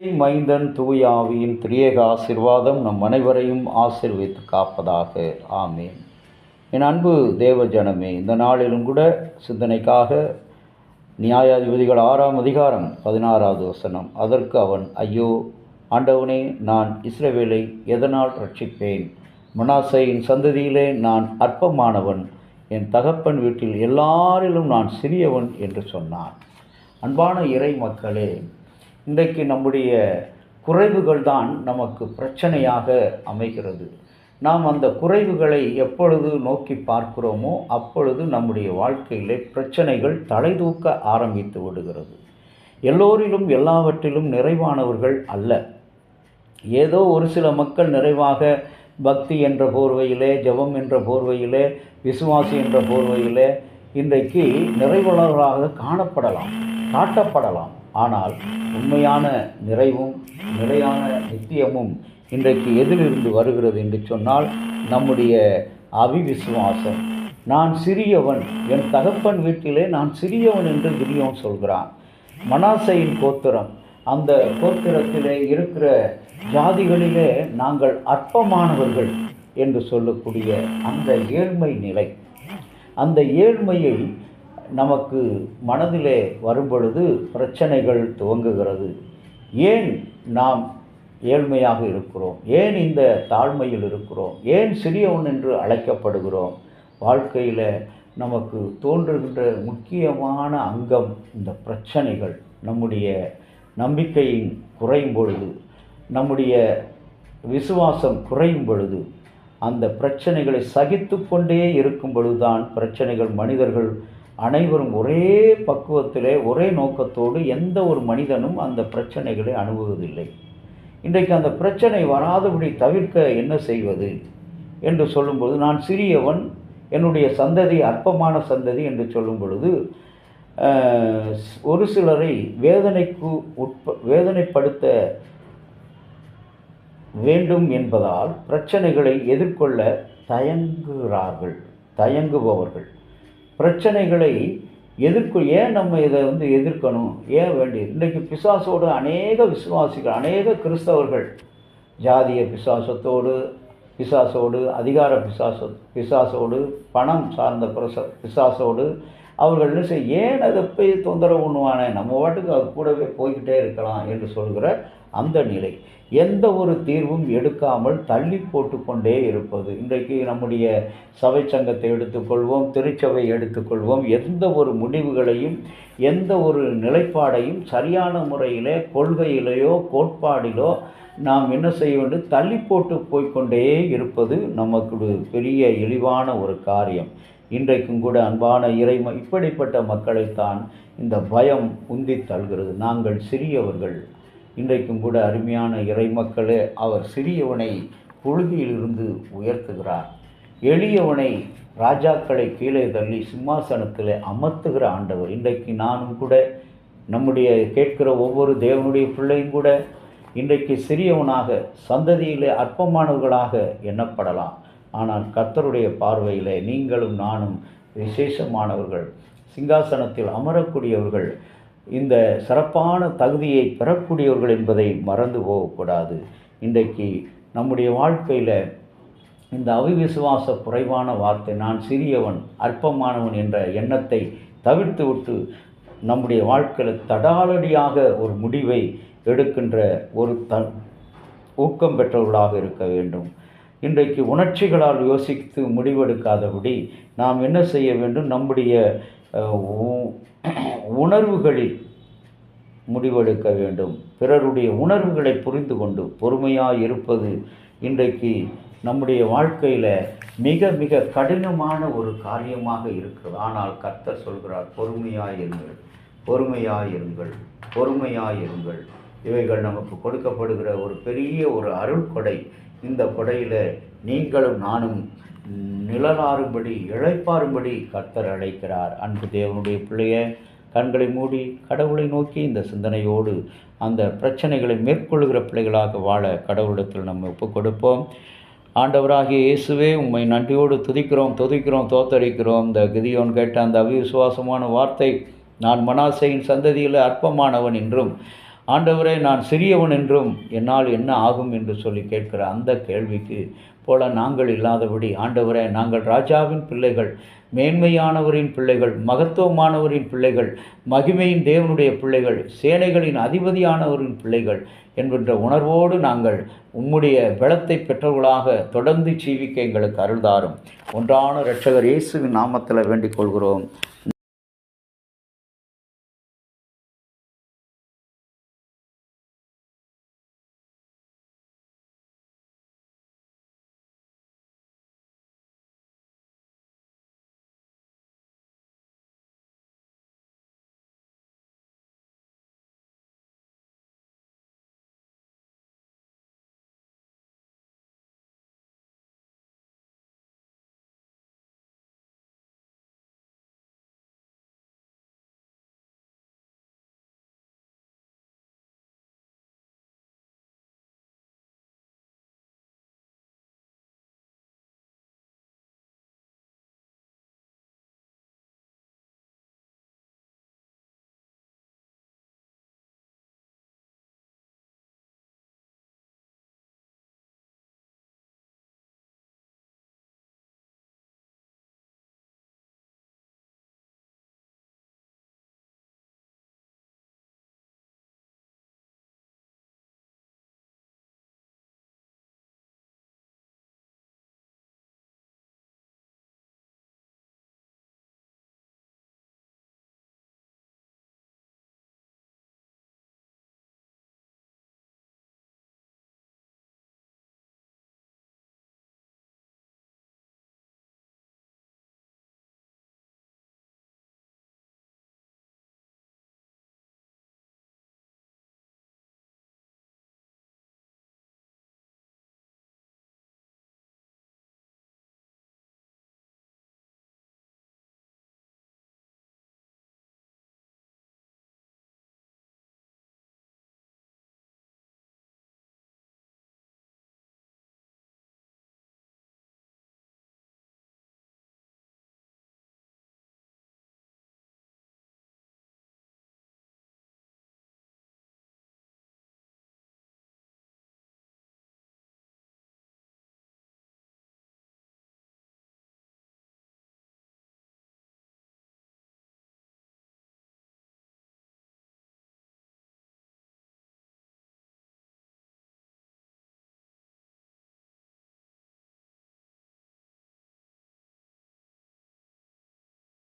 மைந்தன் தூய ஆவியின் திரியேக ஆசீர்வாதம் நம் அனைவரையும் ஆசீர்வதித்து காப்பதாக. ஆமேன். என் அன்பு தேவ ஜனமே, இந்த நாளிலும் கூட சிந்தனைக்காக நியாயாதிபதிகள் 6ஆம் அதிகாரம் 16வது வசனம். அதற்கு அவன், ஐயோ ஆண்டவனே, நான் இஸ்ரவேலை எதனால் ரட்சிப்பேன்? மனாசேயின் சந்ததியிலே நான் அற்பமானவன், என் தகப்பன் வீட்டில் எல்லாரிலும் நான் சிறியவன் என்று சொன்னான். அன்பான இறை மக்களே, இன்றைக்கு நம்முடைய குறைவுகள் தான் நமக்கு பிரச்சனையாக அமைகிறது. நாம் அந்த குறைவுகளை எப்பொழுது நோக்கி பார்க்கிறோமோ அப்பொழுது நம்முடைய வாழ்க்கையிலே பிரச்சனைகள் தலை தூக்க ஆரம்பித்து விடுகிறது. எல்லோரிலும் எல்லாவற்றிலும் நிறைவானவர்கள் அல்ல. ஏதோ ஒரு சில மக்கள் நிறைவாக பக்தி என்ற போர்வையிலே, ஜெபம் என்ற போர்வையிலே, விசுவாசி என்ற போர்வையிலே இன்றைக்கு நிறைவுள்ளவர்களாக காட்டப்படலாம். ஆனால் உண்மையான நிறைவும் நிலையான நித்தியமும் இன்றைக்கு எதிலிருந்து வருகிறது என்று சொன்னால், நம்முடைய அவிவிசுவாசம். நான் சிறியவன், என் தகப்பன் வீட்டிலே நான் சிறியவன் என்று கிதியோன் சொல்கிறான். மனாசேயின் கோத்திரம், அந்த கோத்திரத்திலே இருக்கிற ஜாதிகளிலே நாங்கள் அற்பமானவர்கள் என்று சொல்லக்கூடிய அந்த ஏழ்மை நிலை, அந்த ஏழ்மையை நமக்கு மனதிலே வரும்பொழுது பிரச்சனைகள் துவங்குகிறது. ஏன் நாம் ஏழ்மையாக இருக்கிறோம்? ஏன் இந்த தாழ்மையில் இருக்கிறோம்? ஏன் சிறியவன் என்று அழைக்கப்படுகிறோம்? வாழ்க்கையில் நமக்கு தோன்றுகின்ற முக்கியமான அங்கம் இந்த பிரச்சனைகள். நம்முடைய நம்பிக்கையின் குறையும் பொழுது, நம்முடைய விசுவாசம் குறையும் பொழுது, அந்த பிரச்சனைகளை சகித்து கொண்டே இருக்கும் பொழுதுதான் பிரச்சனைகள். மனிதர்கள் அனைவரும் ஒரே பக்குவத்திலே, ஒரே நோக்கத்தோடு எந்த ஒரு மனிதனும் அந்த பிரச்சனைகளை அணுகுவதில்லை. இன்றைக்கு அந்த பிரச்சனை வராதபடி தவிர்க்க என்ன செய்வது என்று சொல்லும்பொழுது, நான் சிறியவன், என்னுடைய சந்ததி அற்பமான சந்ததி என்று சொல்லும் பொழுது ஒரு சிலரை வேதனைப்படுத்த வேண்டும் என்பதால் பிரச்சனைகளை எதிர்கொள்ள தயங்குபவர்கள். பிரச்சனைகளை ஏன் நம்ம இதை எதிர்க்கணும்? ஏன் வேண்டியது? இன்றைக்கு பிசாசோடு அநேக விசுவாசிகள், அநேக கிறிஸ்தவர்கள் ஜாதிய பிசாசோடு, அதிகார பிசாசோடு, பணம் சார்ந்த பிசாசோடு அவர்கள் என்ன செய்ய, ஏன் அதை போய் தொந்தரவு பண்ணுவானே, நம்ம வாட்டுக்கு அது கூடவே போய்கிட்டே இருக்கலாம் என்று சொல்கிற அந்த நிலை. எந்த ஒரு தீர்வும் எடுக்காமல் தள்ளி போட்டுக்கொண்டே இருப்பது. இன்றைக்கு நம்முடைய சபை சங்கத்தை எடுத்துக்கொள்வோம், திருச்சபை எடுத்துக்கொள்வோம், எந்த ஒரு முடிவுகளையும், எந்த ஒரு நிலைப்பாடையும் சரியான முறையிலே, கொள்கையிலேயோ கோட்பாடிலோ நாம் என்ன செய்ய வேண்டும்? தள்ளி போட்டு போய்கொண்டே இருப்பது நமக்கு பெரிய இழிவான ஒரு காரியம். இன்றைக்கும் கூட அன்பான இப்படிப்பட்ட மக்களைத்தான் இந்த பயம் உந்தி தள்ளுகிறது. நாங்கள் சிறியவர்கள். இன்றைக்கும் கூட அருமையான இறைமக்களே, அவர் சிறியவனை புழுதியிலிருந்து உயர்த்துகிறார். எளியவனை, ராஜாக்களை கீழே தள்ளி சிம்மாசனத்தில் அமர்த்துகிற ஆண்டவர். இன்றைக்கு நானும் கூட, நம்முடைய கேட்கிற ஒவ்வொரு தேவனுடைய பிள்ளையும் கூட இன்றைக்கு சிறியவனாக, சந்ததியிலே அற்பமானவர்களாக எண்ணப்படலாம். ஆனால் கர்த்தருடைய பார்வையில் நீங்களும் நானும் விசேஷமானவர்கள், சிங்காசனத்தில் அமரக்கூடியவர்கள், இந்த சிறப்பான தகுதியை பெறக்கூடியவர்கள் என்பதை மறந்து போகக்கூடாது. இன்றைக்கு நம்முடைய வாழ்க்கையில் இந்த அவிவிசுவாச குறைவான வார்த்தை, நான் சிறியவன், அற்பமானவன் என்ற எண்ணத்தை தவிர்த்து விட்டு நம்முடைய வாழ்க்கையில் தடாலடியாக ஒரு முடிவை எடுக்கின்ற ஒரு ஊக்கம் பெற்றவர்களாக இருக்க வேண்டும். இன்றைக்கு உணர்ச்சிகளால் யோசித்து முடிவெடுக்காதபடி நாம் என்ன செய்ய வேண்டும்? நம்முடைய உணர்வுகளில் முடிவெடுக்க வேண்டும். பிறருடைய உணர்வுகளை புரிந்து கொண்டு பொறுமையாக இருப்பது இன்றைக்கு நம்முடைய வாழ்க்கையில் மிக மிக கடினமான ஒரு காரியமாக இருக்கிறது. ஆனால் கர்த்தர் சொல்கிறார், பொறுமையாயிருங்கள். இவைகள் நமக்கு கொடுக்கப்படுகிற ஒரு பெரிய ஒரு அருள் கொடை. இந்த கொடையில் நீங்களும் நானும் நிழலாறும்படி, இளைப்பாறும்படி கர்த்தர் அழைக்கிறார். அன்பு தேவனுடைய பிள்ளைய, கண்களை மூடி கடவுளை நோக்கி இந்த சிந்தனையோடு அந்த பிரச்சனைகளை மேற்கொள்கிற பிள்ளைகளாக வாழ கடவுளிடத்தில் நம்ம ஒப்புக் கொடுப்போம். ஆண்டவராகிய இயேசுவே, உம்மை நன்றியோடு துதிக்கிறோம், தோத்தரிக்கிறோம். இந்த கிதியோன் கேட்ட அந்த அவிசுவாசமான வார்த்தை, நான் மனாசேயின் சந்ததியில் அற்பமானவன் என்றும் ஆண்டவரே, நான் சிறியவன் என்றும் என்னால் என்ன ஆகும் என்று சொல்லி கேட்கிற அந்த கேள்விக்கு போல நாங்கள் இல்லாதபடி, ஆண்டவரே, நாங்கள் ராஜாவின் பிள்ளைகள், மேன்மையானவரின் பிள்ளைகள், மகத்துவமானவரின் பிள்ளைகள், மகிமையின் தேவனுடைய பிள்ளைகள், சேனைகளின் அதிபதியானவரின் பிள்ளைகள் என்கின்ற உணர்வோடு நாங்கள் உம்முடைய பலத்தை பெற்றவர்களாக தொடர்ந்து ஜீவிக்க எங்களுக்கு அருள்தாரும். ஒன்றான இரட்சகர் இயேசுவின் நாமத்தில் வேண்டிக் கொள்கிறோம்.